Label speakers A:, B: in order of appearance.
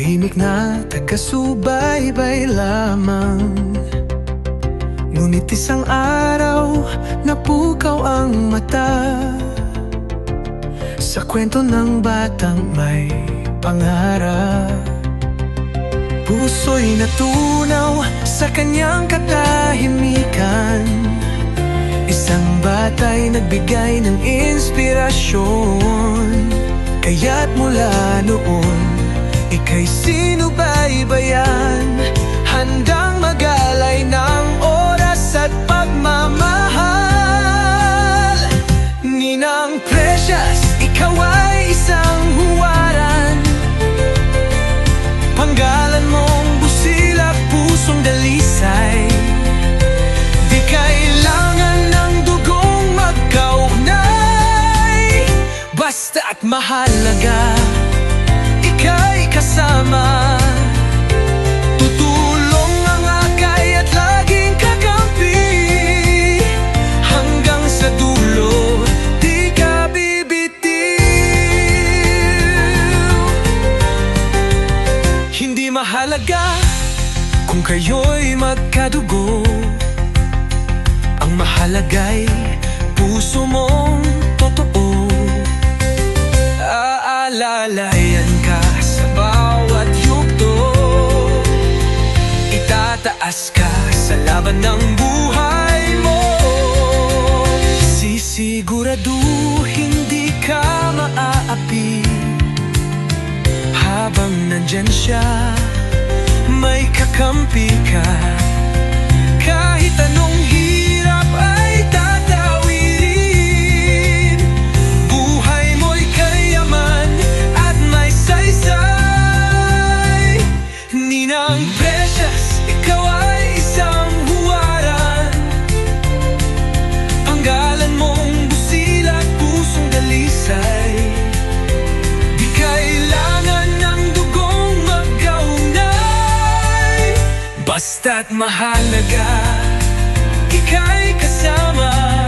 A: tahimik na taga-subaybay lamang. Ngunit isang araw, napukaw ang mata sa kwento ng batang may pangarap. Puso'y natunaw sa kanyang katahimikan. Isang bata'y nagbigay ng inspirasyon. Kaya't mula noon, ika'y sinubaybayan, handang magalay ng oras at pagmamahal. Ninang Precious, ikaw ay isang huwaran. Panggalan mong busilak, pusong dalisay. Di kailangan ng dugong magkaugnay. Basta't mahalaga, ika'y kasama. Tutulong ang akay at laging kakampi. Hanggang sa dulo, di ka bibitiw. Hindi mahalaga kung kayo'y magkadugo. Ang mahalaga'y puso mong totoo. Aalalayan ka sa bawat yugto. Itataas ka sa laban ng buhay mo. Sisigurado hindi ka maaapi. Habang nandyan siya, may kakampi ka. Kahit anong hirap ay tatawirin. Buhay mo'y kayaman at may saysay. Ninang Precious, ikaw ay isang huwaran. Panggalan mong busilak, pusong dalisay. Di kailangan ng dugong magkaunay. Basta't mahalaga, ika'y kasama.